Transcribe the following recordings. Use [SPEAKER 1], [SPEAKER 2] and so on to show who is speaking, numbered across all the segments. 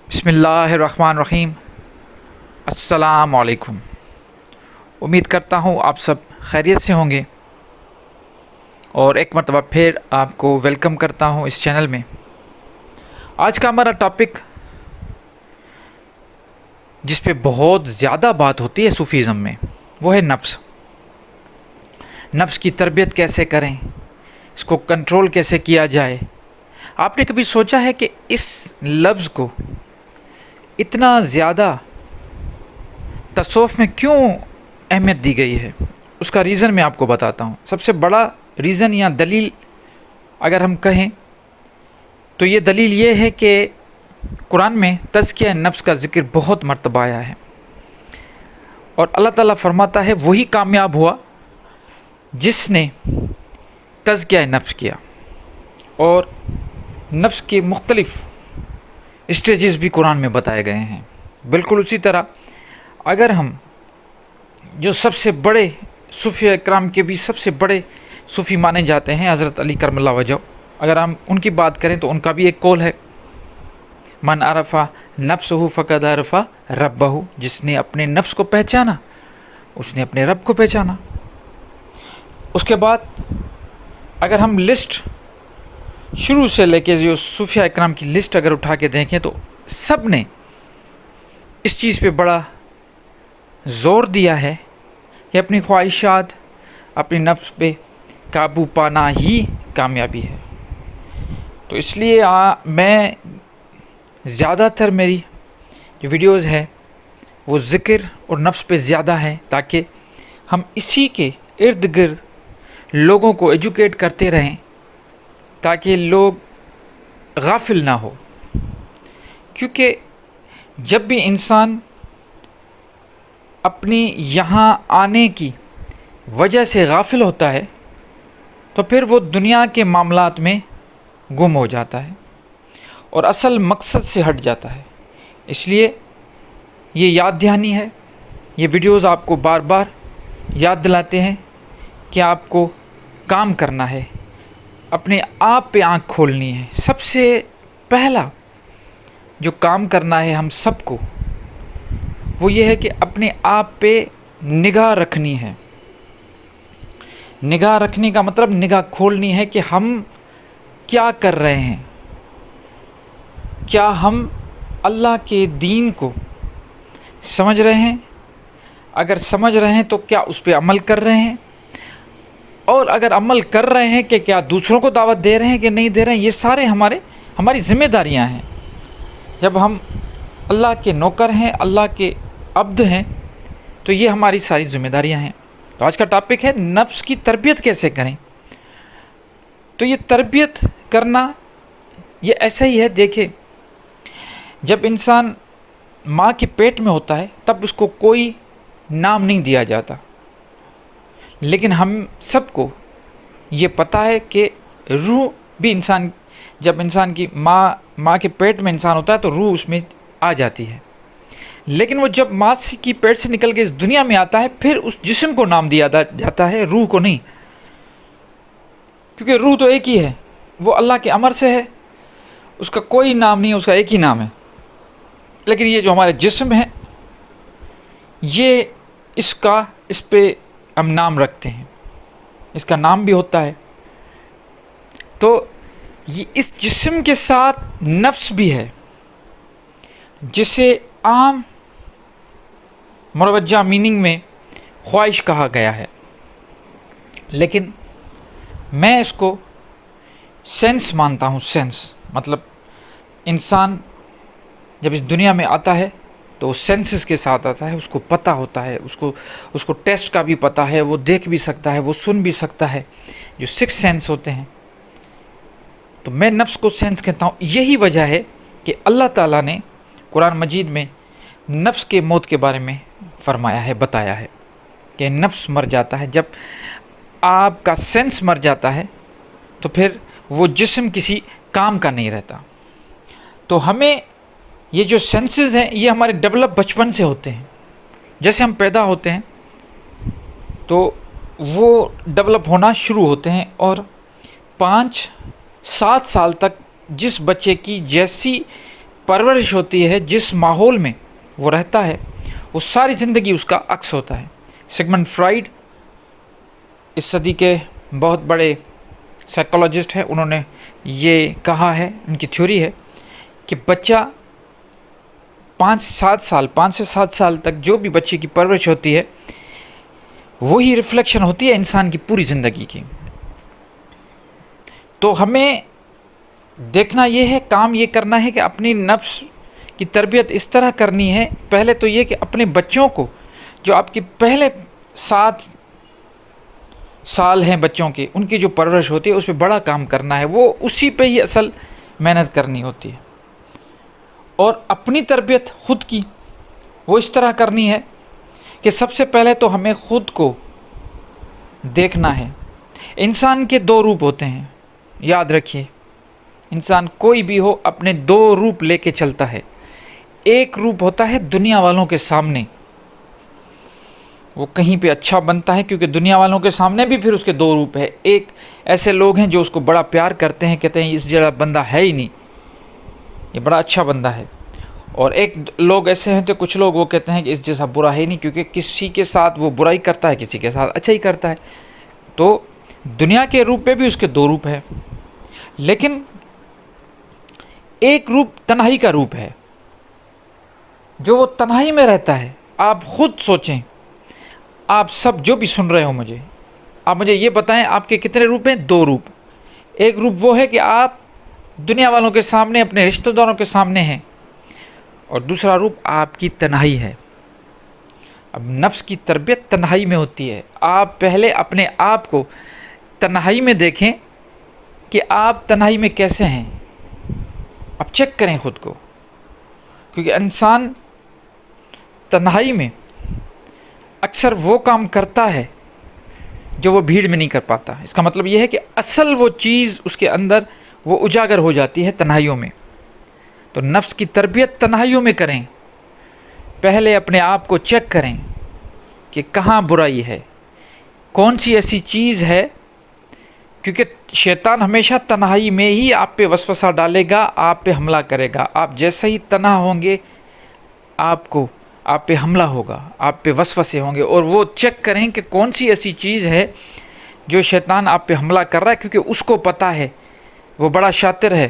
[SPEAKER 1] بسم اللہ الرحمن الرحیم۔ السلام علیکم۔ امید کرتا ہوں آپ سب خیریت سے ہوں گے اور ایک مرتبہ پھر آپ کو ویلکم کرتا ہوں اس چینل میں۔ آج کا ہمارا ٹاپک جس پہ بہت زیادہ بات ہوتی ہے صوفیزم میں وہ ہے نفس۔ نفس کی تربیت کیسے کریں، اس کو کنٹرول کیسے کیا جائے۔ آپ نے کبھی سوچا ہے کہ اس لفظ کو اتنا زیادہ تصوف میں کیوں اہمیت دی گئی ہے؟ اس کا ریزن میں آپ کو بتاتا ہوں۔ سب سے بڑا ریزن یا دلیل اگر ہم کہیں تو یہ دلیل یہ ہے کہ قرآن میں تزکیہ نفس کا ذکر بہت مرتبہ آیا ہے، اور اللہ تعالیٰ فرماتا ہے وہی کامیاب ہوا جس نے تزکیہ نفس کیا، اور نفس کے مختلف اسٹیجز بھی قرآن میں بتائے گئے ہیں۔ بالکل اسی طرح اگر ہم جو سب سے بڑے صوفیہ اکرام کے بھی سب سے بڑے صوفی مانے جاتے ہیں حضرت علی کرم اللہ وجہہ، اگر ہم ان کی بات کریں تو ان کا بھی ایک قول ہے، من عرف نفسہ فقد عرف ربہ، جس نے اپنے نفس کو پہچانا اس نے اپنے رب کو پہچانا۔ اس کے بعد اگر ہم لسٹ شروع سے لے کے جو صوفیہ اکرام کی لسٹ اگر اٹھا کے دیکھیں تو سب نے اس چیز پہ بڑا زور دیا ہے کہ اپنی خواہشات، اپنی نفس پہ قابو پانا ہی کامیابی ہے۔ تو اس لیے میں زیادہ تر میری جو ویڈیوز ہے وہ ذکر اور نفس پہ زیادہ ہے، تاکہ ہم اسی کے ارد گرد لوگوں کو ایجوکیٹ کرتے رہیں تاکہ لوگ غافل نہ ہو۔ کیونکہ جب بھی انسان اپنی یہاں آنے کی وجہ سے غافل ہوتا ہے تو پھر وہ دنیا کے معاملات میں گم ہو جاتا ہے اور اصل مقصد سے ہٹ جاتا ہے۔ اس لیے یہ یاد دہانی ہے، یہ ویڈیوز آپ کو بار بار یاد دلاتے ہیں کہ آپ کو کام کرنا ہے، اپنے آپ پہ آنکھ کھولنی ہے۔ سب سے پہلا جو کام کرنا ہے ہم سب کو وہ یہ ہے کہ اپنے آپ پہ نگاہ رکھنی ہے۔ نگاہ رکھنے کا مطلب نگاہ کھولنی ہے کہ ہم کیا کر رہے ہیں، کیا ہم اللہ کے دین کو سمجھ رہے ہیں، اگر سمجھ رہے ہیں تو کیا اس پہ عمل کر رہے ہیں، اور اگر عمل کر رہے ہیں کہ کیا دوسروں کو دعوت دے رہے ہیں کہ نہیں دے رہے ہیں۔ یہ سارے ہماری ذمہ داریاں ہیں۔ جب ہم اللہ کے نوکر ہیں، اللہ کے عبد ہیں، تو یہ ہماری ساری ذمہ داریاں ہیں۔ تو آج کا ٹاپک ہے نفس کی تربیت کیسے کریں۔ تو یہ تربیت کرنا یہ ایسا ہی ہے، دیکھیں جب انسان ماں کے پیٹ میں ہوتا ہے تب اس کو کوئی نام نہیں دیا جاتا، لیکن ہم سب کو یہ پتہ ہے کہ روح بھی جب انسان کی ماں کے پیٹ میں انسان ہوتا ہے تو روح اس میں آ جاتی ہے، لیکن وہ جب ماں کی پیٹ سے نکل کے اس دنیا میں آتا ہے پھر اس جسم کو نام دیا جاتا ہے، روح کو نہیں، کیونکہ روح تو ایک ہی ہے، وہ اللہ کے امر سے ہے، اس کا کوئی نام نہیں ہے، اس کا ایک ہی نام ہے۔ لیکن یہ جو ہمارے جسم ہے یہ اس پہ ہم نام رکھتے ہیں، اس کا نام بھی ہوتا ہے۔ تو یہ اس جسم کے ساتھ نفس بھی ہے، جسے عام مروجہ میننگ میں خواہش کہا گیا ہے، لیکن میں اس کو سینس مانتا ہوں۔ سینس مطلب انسان جب اس دنیا میں آتا ہے تو وہ سینسز کے ساتھ آتا ہے، اس کو پتہ ہوتا ہے، اس کو ٹیسٹ کا بھی پتہ ہے، وہ دیکھ بھی سکتا ہے، وہ سن بھی سکتا ہے، جو 6 سینس ہوتے ہیں۔ تو میں نفس کو سینس کہتا ہوں۔ یہی وجہ ہے کہ اللہ تعالیٰ نے قرآن مجید میں نفس کے موت کے بارے میں فرمایا ہے، بتایا ہے کہ نفس مر جاتا ہے۔ جب آپ کا سینس مر جاتا ہے تو پھر وہ جسم کسی کام کا نہیں رہتا۔ تو ہمیں یہ جو سینسز ہیں یہ ہمارے ڈیولپ بچپن سے ہوتے ہیں، جیسے ہم پیدا ہوتے ہیں تو وہ ڈیولپ ہونا شروع ہوتے ہیں، اور 5-7 سال تک جس بچے کی جیسی پرورش ہوتی ہے، جس ماحول میں وہ رہتا ہے، وہ ساری زندگی اس کا عکس ہوتا ہے۔ سگمنڈ فرائیڈ اس صدی کے بہت بڑے سائیکولوجسٹ ہیں، انہوں نے یہ کہا ہے، ان کی تھیوری ہے کہ بچہ 5 سے 7 سال تک جو بھی بچے کی پرورش ہوتی ہے وہی ریفلیکشن ہوتی ہے انسان کی پوری زندگی کی۔ تو ہمیں دیکھنا یہ ہے، کام یہ کرنا ہے کہ اپنی نفس کی تربیت اس طرح کرنی ہے۔ پہلے تو یہ کہ اپنے بچوں کو، جو آپ کے پہلے 7 سال ہیں بچوں کے، ان کی جو پرورش ہوتی ہے اس پہ بڑا کام کرنا ہے، وہ اسی پہ ہی اصل محنت کرنی ہوتی ہے۔ اور اپنی تربیت خود کی وہ اس طرح کرنی ہے کہ سب سے پہلے تو ہمیں خود کو دیکھنا ہے۔ انسان کے 2 روپ ہوتے ہیں، یاد رکھیے، انسان کوئی بھی ہو اپنے 2 روپ لے کے چلتا ہے۔ ایک روپ ہوتا ہے دنیا والوں کے سامنے، وہ کہیں پہ اچھا بنتا ہے کیونکہ دنیا والوں کے سامنے بھی پھر اس کے 2 روپ ہے۔ ایک ایسے لوگ ہیں جو اس کو بڑا پیار کرتے ہیں، کہتے ہیں اس جیسا بندہ ہے ہی نہیں، یہ بڑا اچھا بندہ ہے۔ اور ایک لوگ ایسے ہیں تو کچھ لوگ وہ کہتے ہیں کہ اس جیسا برا ہے نہیں، کیونکہ کسی کے ساتھ وہ برائی کرتا ہے، کسی کے ساتھ اچھا ہی کرتا ہے۔ تو دنیا کے روپ پہ بھی اس کے 2 روپ ہیں، لیکن ایک روپ تنہائی کا روپ ہے، جو وہ تنہائی میں رہتا ہے۔ آپ خود سوچیں، آپ سب جو بھی سن رہے ہو مجھے، آپ مجھے یہ بتائیں آپ کے کتنے روپ ہیں؟ 2 روپ۔ ایک روپ وہ ہے کہ آپ دنیا والوں کے سامنے، اپنے رشتہ داروں کے سامنے ہیں، اور دوسرا روپ آپ کی تنہائی ہے۔ اب نفس کی تربیت تنہائی میں ہوتی ہے۔ آپ پہلے اپنے آپ کو تنہائی میں دیکھیں کہ آپ تنہائی میں کیسے ہیں، اب چیک کریں خود کو، کیونکہ انسان تنہائی میں اکثر وہ کام کرتا ہے جو وہ بھیڑ میں نہیں کر پاتا۔ اس کا مطلب یہ ہے کہ اصل وہ چیز اس کے اندر وہ اجاگر ہو جاتی ہے تنہائیوں میں۔ تو نفس کی تربیت تنہائیوں میں کریں، پہلے اپنے آپ کو چیک کریں کہ کہاں برائی ہے، کون سی ایسی چیز ہے، کیونکہ شیطان ہمیشہ تنہائی میں ہی آپ پہ وسوسہ ڈالے گا، آپ پہ حملہ کرے گا۔ آپ جیسے ہی تنہا ہوں گے آپ پہ حملہ ہوگا، آپ پہ وسوسے ہوں گے، اور وہ چیک کریں کہ کون سی ایسی چیز ہے جو شیطان آپ پہ حملہ کر رہا ہے، کیونکہ اس کو پتہ ہے، وہ بڑا شاطر ہے،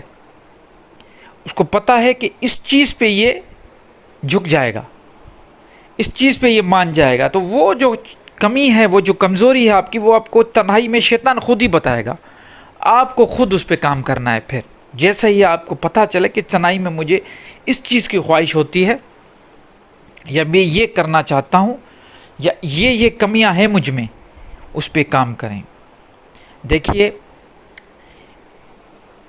[SPEAKER 1] اس کو پتہ ہے کہ اس چیز پہ یہ جھک جائے گا، اس چیز پہ یہ مان جائے گا۔ تو وہ جو کمی ہے، وہ جو کمزوری ہے آپ کی، وہ آپ کو تنہائی میں شیطان خود ہی بتائے گا۔ آپ کو خود اس پہ کام کرنا ہے۔ پھر جیسے ہی آپ کو پتہ چلے کہ تنہائی میں مجھے اس چیز کی خواہش ہوتی ہے، یا میں یہ کرنا چاہتا ہوں، یا یہ کمیاں ہیں مجھ میں، اس پہ کام کریں۔ دیکھیے،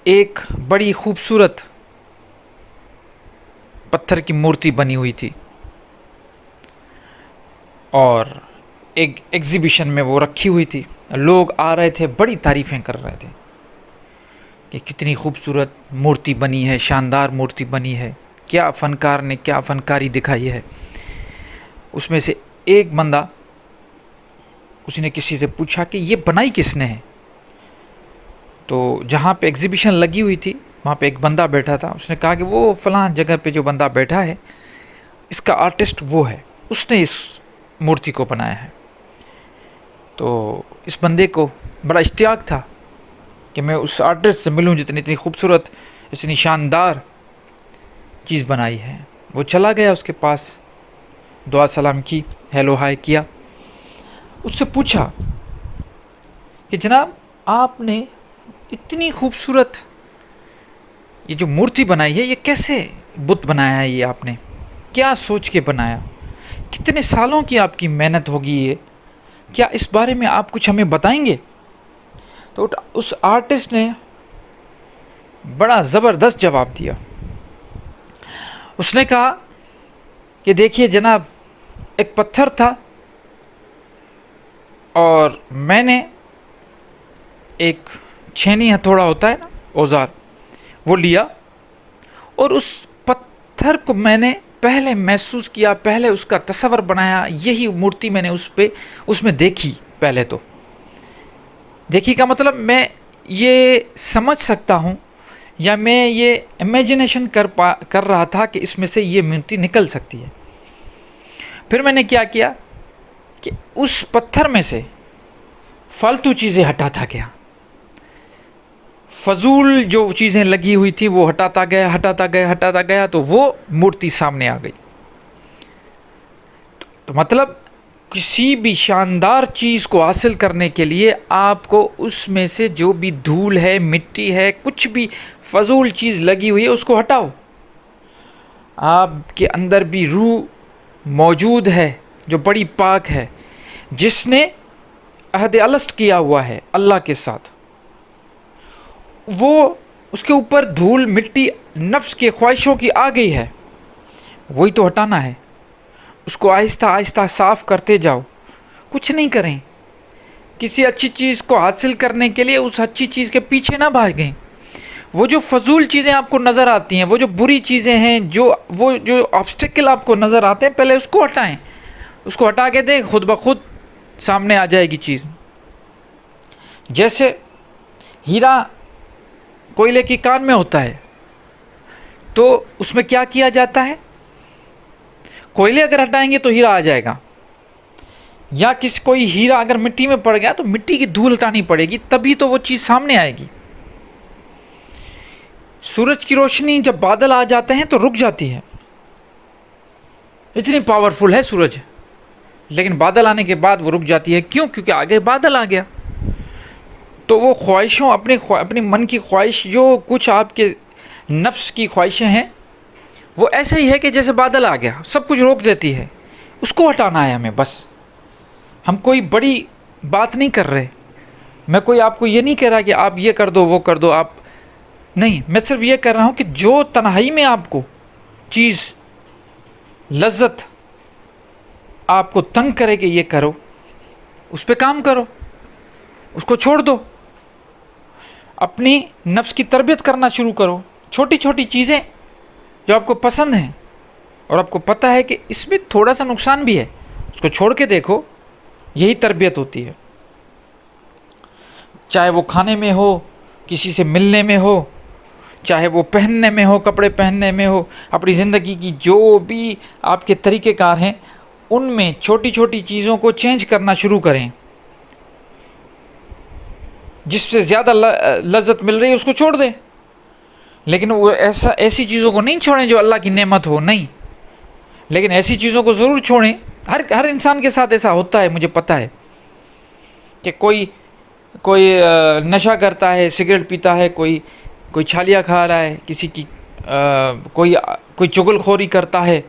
[SPEAKER 1] ایک بڑی خوبصورت پتھر کی مورتی بنی ہوئی تھی، اور ایک ایگزیبیشن میں وہ رکھی ہوئی تھی۔ لوگ آ رہے تھے، بڑی تعریفیں کر رہے تھے کہ کتنی خوبصورت مورتی بنی ہے، شاندار مورتی بنی ہے، کیا فنکار نے کیا فنکاری دکھائی ہے۔ اس میں سے ایک بندہ، اس نے کسی سے پوچھا کہ یہ بنائی کس نے ہے؟ تو جہاں پہ ایگزیبیشن لگی ہوئی تھی وہاں پہ ایک بندہ بیٹھا تھا، اس نے کہا کہ وہ فلاں جگہ پہ جو بندہ بیٹھا ہے اس کا آرٹسٹ وہ ہے، اس نے اس مورتی کو بنایا ہے۔ تو اس بندے کو بڑا اشتیاق تھا کہ میں اس آرٹسٹ سے ملوں جتنی اتنی خوبصورت، اتنی شاندار چیز بنائی ہے۔ وہ چلا گیا اس کے پاس، دعا سلام کی، ہیلو ہائی کیا، اس سے پوچھا کہ جناب آپ نے اتنی خوبصورت یہ جو مورتی بنائی ہے، یہ کیسے بت بنایا ہے؟ یہ آپ نے کیا سوچ کے بنایا؟ کتنے سالوں کی آپ کی محنت ہوگی یہ؟ کیا اس بارے میں آپ کچھ ہمیں بتائیں گے؟ تو اس آرٹسٹ نے بڑا زبردست جواب دیا۔ اس نے کہا کہ دیکھیے جناب، ایک پتھر تھا، اور میں نے ایک چھینی ہتھوڑا ہوتا ہے نا، اوزار، وہ لیا، اور اس پتھر کو میں نے پہلے محسوس کیا، پہلے اس کا تصور بنایا، یہی مورتی میں نے اس میں دیکھی۔ پہلے تو دیکھی کا مطلب میں یہ سمجھ سکتا ہوں یا میں یہ امیجنیشن کر رہا تھا کہ اس میں سے یہ مٹی نکل سکتی ہے. پھر میں نے کیا کیا کہ اس پتھر میں سے فالتو چیزیں ہٹاتا گیا، فضول جو چیزیں لگی ہوئی تھی وہ ہٹاتا گیا تو وہ مورتی سامنے آ گئی. تو مطلب کسی بھی شاندار چیز کو حاصل کرنے کے لیے آپ کو اس میں سے جو بھی دھول ہے، مٹی ہے، کچھ بھی فضول چیز لگی ہوئی ہے اس کو ہٹاؤ. آپ کے اندر بھی روح موجود ہے جو بڑی پاک ہے، جس نے عہد الست کیا ہوا ہے اللہ کے ساتھ. وہ اس کے اوپر دھول مٹی نفس کے خواہشوں کی آ گئی ہے، وہی تو ہٹانا ہے. اس کو آہستہ آہستہ صاف کرتے جاؤ، کچھ نہیں کریں. کسی اچھی چیز کو حاصل کرنے کے لیے اس اچھی چیز کے پیچھے نہ بھاگیں. وہ جو فضول چیزیں آپ کو نظر آتی ہیں، وہ جو بری چیزیں ہیں، جو آبسٹیکل آپ کو نظر آتے ہیں، پہلے اس کو ہٹائیں. اس کو ہٹا کے دیں، خود بخود سامنے آ جائے گی چیز. جیسے ہیرا کوئلے کی کان میں ہوتا ہے، تو اس میں کیا کیا جاتا ہے؟ کوئلے اگر ہٹائیں گے تو ہیرا آ جائے گا. یا کوئی ہیرا اگر مٹی میں پڑ گیا تو مٹی کی دھول ہٹانی پڑے گی، تبھی تو وہ چیز سامنے آئے گی. سورج کی روشنی جب بادل آ جاتے ہیں تو رک جاتی ہے، اتنی پاورفل ہے سورج، لیکن بادل آنے کے بعد وہ رک جاتی ہے. کیوں؟ کیونکہ آگے بادل آ گیا. تو وہ خواہشوں، اپنے من کی خواہش، جو کچھ آپ کے نفس کی خواہشیں ہیں، وہ ایسے ہی ہے کہ جیسے بادل آ گیا، سب کچھ روک دیتی ہے. اس کو ہٹانا ہے ہمیں بس. ہم کوئی بڑی بات نہیں کر رہے. میں کوئی آپ کو یہ نہیں کہہ رہا کہ آپ یہ کر دو وہ کر دو، آپ نہیں. میں صرف یہ کر رہا ہوں کہ جو تنہائی میں آپ کو چیز لذت آپ کو تنگ کرے کہ یہ کرو، اس پہ کام کرو، اس کو چھوڑ دو. اپنی نفس کی تربیت کرنا شروع کرو. چھوٹی چھوٹی چیزیں جو آپ کو پسند ہیں اور آپ کو پتہ ہے کہ اس میں تھوڑا سا نقصان بھی ہے، اس کو چھوڑ کے دیکھو. یہی تربیت ہوتی ہے. چاہے وہ کھانے میں ہو، کسی سے ملنے میں ہو، چاہے وہ پہننے میں ہو، کپڑے پہننے میں ہو، اپنی زندگی کی جو بھی آپ کے طریقہ کار ہیں، ان میں چھوٹی چھوٹی چیزوں کو چینج کرنا شروع کریں. جس سے زیادہ لذت مل رہی ہے اس کو چھوڑ دیں. لیکن وہ ایسی چیزوں کو نہیں چھوڑیں جو اللہ کی نعمت ہو، نہیں. لیکن ایسی چیزوں کو ضرور چھوڑیں. ہر انسان کے ساتھ ایسا ہوتا ہے، مجھے پتہ ہے کہ کوئی نشہ کرتا ہے، سگریٹ پیتا ہے، کوئی چھالیاں کھا رہا ہے، کسی کی کوئی چغل خوری کرتا ہے،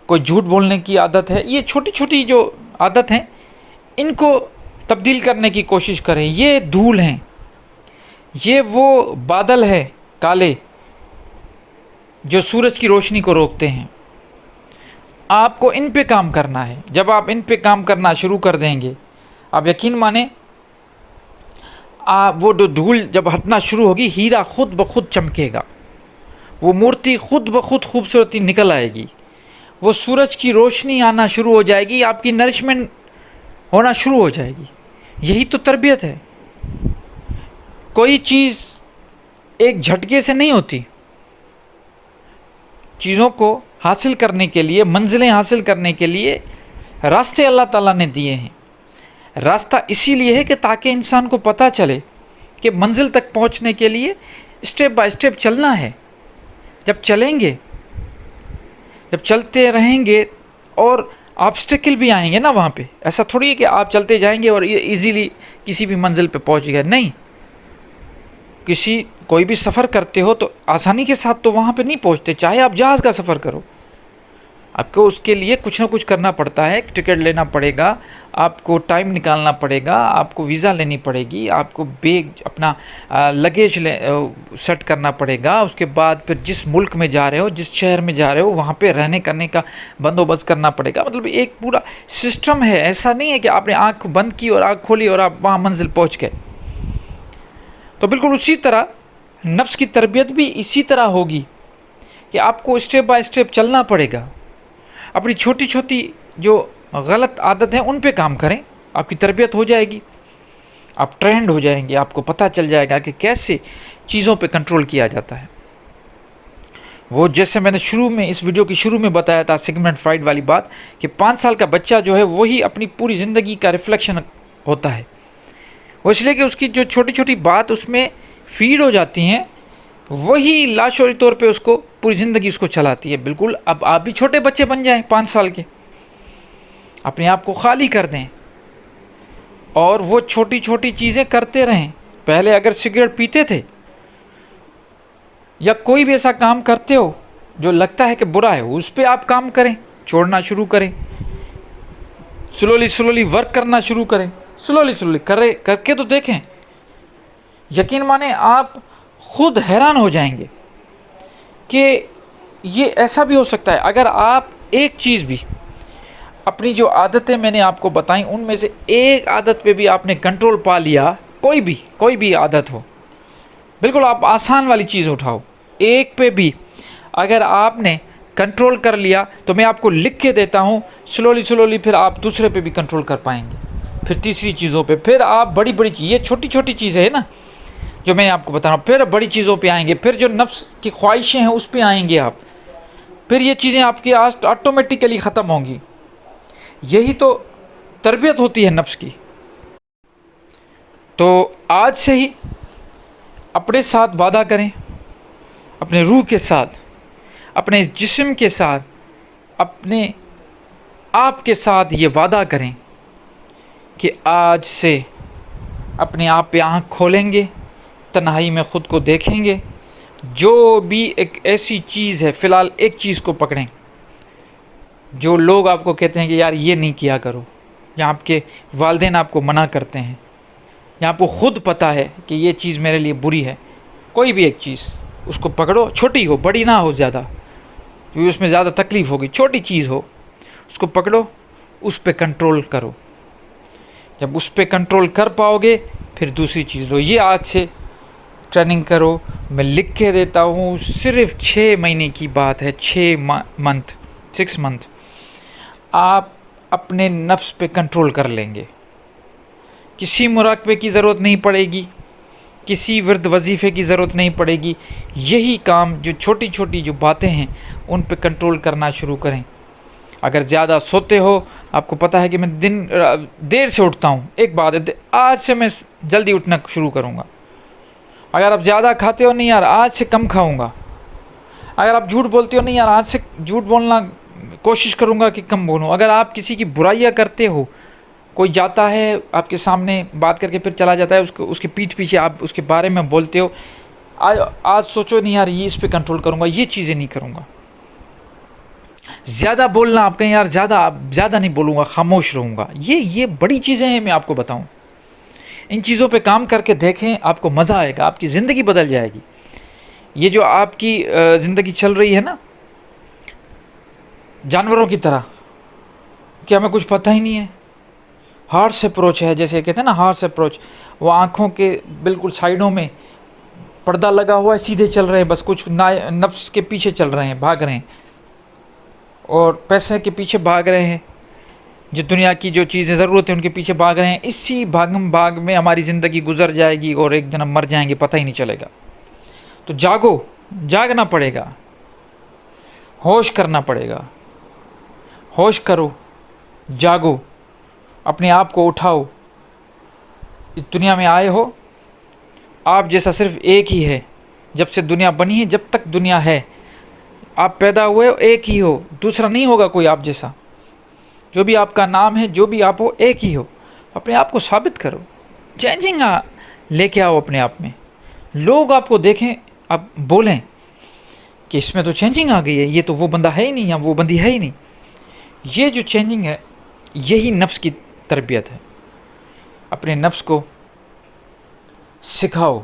[SPEAKER 1] کوئی جھوٹ بولنے کی عادت ہے. یہ چھوٹی چھوٹی جو عادت ہیں، ان کو تبدیل کرنے کی کوشش کریں. یہ دھول ہیں، یہ وہ بادل ہیں کالے جو سورج کی روشنی کو روکتے ہیں. آپ کو ان پہ کام کرنا ہے. جب آپ ان پہ کام کرنا شروع کر دیں گے، آپ یقین مانیں، وہ جو دھول جب ہٹنا شروع ہوگی، ہیرا خود بخود چمکے گا. وہ مورتی خود بخود خوبصورتی نکل آئے گی. وہ سورج کی روشنی آنا شروع ہو جائے گی، آپ کی نرشمنٹ ہونا شروع ہو جائے گی. یہی تو تربیت ہے. کوئی چیز ایک جھٹکے سے نہیں ہوتی. چیزوں کو حاصل کرنے کے لیے، منزلیں حاصل کرنے کے لیے راستے اللہ تعالیٰ نے دیے ہیں. راستہ اسی لیے ہے کہ تاکہ انسان کو پتہ چلے کہ منزل تک پہنچنے کے لیے اسٹیپ بائی اسٹیپ چلنا ہے. جب چلیں گے، جب چلتے رہیں گے، اور آبسٹیکل بھی آئیں گے نا وہاں پہ. ایسا تھوڑی ہے کہ آپ چلتے جائیں گے اور ایزیلی کسی بھی منزل پہ پہنچ گئے. نہیں. کوئی بھی سفر کرتے ہو تو آسانی کے ساتھ تو وہاں پہ نہیں پہنچتے. چاہے آپ جہاز کا سفر کرو، آپ کو اس کے لیے کچھ نہ کچھ کرنا پڑتا ہے. ٹکٹ لینا پڑے گا، آپ کو ٹائم نکالنا پڑے گا، آپ کو ویزا لینی پڑے گی، آپ کو بیگ، اپنا لگیج سیٹ کرنا پڑے گا. اس کے بعد پھر جس ملک میں جا رہے ہو، جس شہر میں جا رہے ہو، وہاں پہ رہنے کرنے کا بندوبست کرنا پڑے گا. مطلب ایک پورا سسٹم ہے. ایسا نہیں ہے کہ آپ نے آنکھ بند کی اور آنکھ کھولی اور آپ وہاں منزل پہنچ گئے. تو بالکل اسی طرح نفس کی تربیت بھی اسی طرح ہوگی کہ آپ کو اسٹیپ بائی اسٹیپ چلنا پڑے گا. اپنی چھوٹی چھوٹی جو غلط عادت ہیں ان پہ کام کریں، آپ کی تربیت ہو جائے گی. آپ ٹرینڈ ہو جائیں گے، آپ کو پتہ چل جائے گا کہ کیسے چیزوں پہ کنٹرول کیا جاتا ہے. وہ جیسے میں نے اس ویڈیو کی شروع میں بتایا تھا سگمنڈ فرائڈ والی بات، کہ 5 سال کا بچہ جو ہے وہی اپنی پوری زندگی کا ریفلیکشن ہوتا ہے. وہ اس لیے کہ اس کی جو چھوٹی چھوٹی بات اس میں فیڈ ہو جاتی ہیں، وہی لاشعوری طور پہ اس کو پوری زندگی اس کو چلاتی ہے. بالکل اب آپ بھی چھوٹے بچے بن جائیں 5 سال کے، اپنے آپ کو خالی کر دیں اور وہ چھوٹی چھوٹی چیزیں کرتے رہیں. پہلے اگر سگریٹ پیتے تھے یا کوئی بھی ایسا کام کرتے ہو جو لگتا ہے کہ برا ہے، اس پہ آپ کام کریں، چھوڑنا شروع کریں. سلولی ورک کرنا شروع کریں، سلولی کر کے تو دیکھیں. یقین مانیں آپ خود حیران ہو جائیں گے کہ یہ ایسا بھی ہو سکتا ہے. اگر آپ ایک چیز بھی اپنی جو عادتیں میں نے آپ کو بتائیں ان میں سے ایک عادت پہ بھی آپ نے کنٹرول پا لیا، کوئی بھی عادت ہو، بالکل آپ آسان والی چیز اٹھاؤ، ایک پہ بھی اگر آپ نے کنٹرول کر لیا تو میں آپ کو لکھ کے دیتا ہوں، سلولی پھر آپ دوسرے پہ بھی کنٹرول کر پائیں گے، پھر تیسری چیزوں پہ، پھر آپ بڑی یہ چھوٹی چھوٹی چیزیں ہیں نا جو میں آپ کو بتا رہا ہوں، پھر بڑی چیزوں پہ آئیں گے، پھر جو نفس کی خواہشیں ہیں اس پہ آئیں گے آپ، پھر یہ چیزیں آپ کی آٹومیٹیکلی ختم ہوں گی. یہی تو تربیت ہوتی ہے نفس کی. تو آج سے ہی اپنے ساتھ وعدہ کریں، اپنے روح کے ساتھ، اپنے جسم کے ساتھ، اپنے آپ کے ساتھ یہ وعدہ کریں کہ آج سے اپنے آپ پہ آنکھ کھولیں گے، تنہائی میں خود کو دیکھیں گے. جو بھی ایک ایسی چیز ہے، فی الحال ایک چیز کو پکڑیں جو لوگ آپ کو کہتے ہیں کہ یار یہ نہیں کیا کرو، یا آپ کے والدین آپ کو منع کرتے ہیں، یا آپ کو خود پتہ ہے کہ یہ چیز میرے لیے بری ہے. کوئی بھی ایک چیز اس کو پکڑو، چھوٹی ہو بڑی نہ ہو زیادہ، کیونکہ اس میں زیادہ تکلیف ہوگی، چھوٹی چیز ہو اس کو پکڑو، اس پہ کنٹرول کرو. جب اس پہ کنٹرول کر پاؤ گے پھر دوسری چیز لو. یہ آج سے ٹریننگ کرو، میں لکھ کے دیتا ہوں. صرف 6 مہینے کی بات ہے، 6 منتھ آپ اپنے نفس پہ کنٹرول کر لیں گے. کسی مراقبے کی ضرورت نہیں پڑے گی، کسی ورد وظیفے کی ضرورت نہیں پڑے گی. یہی کام جو چھوٹی چھوٹی جو باتیں ہیں ان پہ کنٹرول کرنا شروع کریں. اگر زیادہ سوتے ہو، آپ کو پتہ ہے کہ میں دیر سے اٹھتا ہوں، ایک بات ہے آج سے میں جلدی اٹھنا شروع کروں گا. اگر آپ زیادہ کھاتے ہو، نہیں یار آج سے کم کھاؤں گا. اگر آپ جھوٹ بولتے ہو، نہیں یار آج سے جھوٹ بولنا کوشش کروں گا کہ کم بولوں. اگر آپ کسی کی برائیاں کرتے ہو، کوئی جاتا ہے آپ کے سامنے بات کر کے پھر چلا جاتا ہے، اس کے پیٹھ پیچھے آپ اس کے بارے میں بولتے ہو، آج سوچو نہیں یار یہ اس پہ کنٹرول کروں گا، یہ چیزیں نہیں کروں گا. زیادہ بولنا، آپ کہیں یار زیادہ نہیں بولوں گا، خاموش رہوں گا. یہ بڑی چیزیں ہیں، میں آپ کو بتاؤں. ان چیزوں پہ کام کر کے دیکھیں، آپ کو مزہ آئے گا، آپ کی زندگی بدل جائے گی. یہ جو آپ کی زندگی چل رہی ہے نا جانوروں کی طرح کہ ہمیں کچھ پتہ ہی نہیں ہے، ہارس اپروچ ہے، جیسے کہتے ہیں نا ہارس اپروچ. وہ آنکھوں کے بالکل سائیڈوں میں پردہ لگا ہوا ہے، سیدھے چل رہے ہیں، بس کچھ نفس کے پیچھے چل رہے ہیں، بھاگ رہے ہیں، اور پیسے کے پیچھے بھاگ رہے ہیں، جو دنیا کی جو چیزیں ضرورت ہے ان کے پیچھے بھاگ رہے ہیں. اسی بھاگ میں ہماری زندگی گزر جائے گی اور ایک دن ہم مر جائیں گے، پتہ ہی نہیں چلے گا. تو جاگنا پڑے گا، ہوش کرنا پڑے گا. ہوش کرو، جاگو، اپنے آپ کو اٹھاؤ. اس دنیا میں آئے ہو، آپ جیسا صرف ایک ہی ہے. جب سے دنیا بنی ہے، جب تک دنیا ہے، آپ پیدا ہوئے ہو ایک ہی ہو، دوسرا نہیں ہوگا کوئی آپ جیسا. جو بھی آپ کا نام ہے، جو بھی آپ ہو، ایک ہی ہو. اپنے آپ کو ثابت کرو، چینجنگ لے کے آؤ اپنے آپ میں. لوگ آپ کو دیکھیں، آپ بولیں کہ اس میں تو چینجنگ آ گئی ہے، یہ تو وہ بندہ ہے ہی نہیں، یا وہ بندی ہے ہی نہیں. یہ جو چینجنگ ہے یہی نفس کی تربیت ہے. اپنے نفس کو سکھاؤ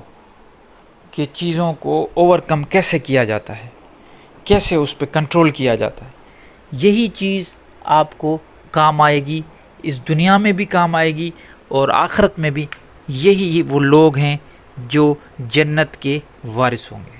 [SPEAKER 1] کہ چیزوں کو اوور کم کیسے کیا جاتا ہے، کیسے اس پہ کنٹرول کیا جاتا ہے. یہی چیز آپ کو کام آئے گی، اس دنیا میں بھی کام آئے گی اور آخرت میں بھی. یہی وہ لوگ ہیں جو جنت کے وارث ہوں گے.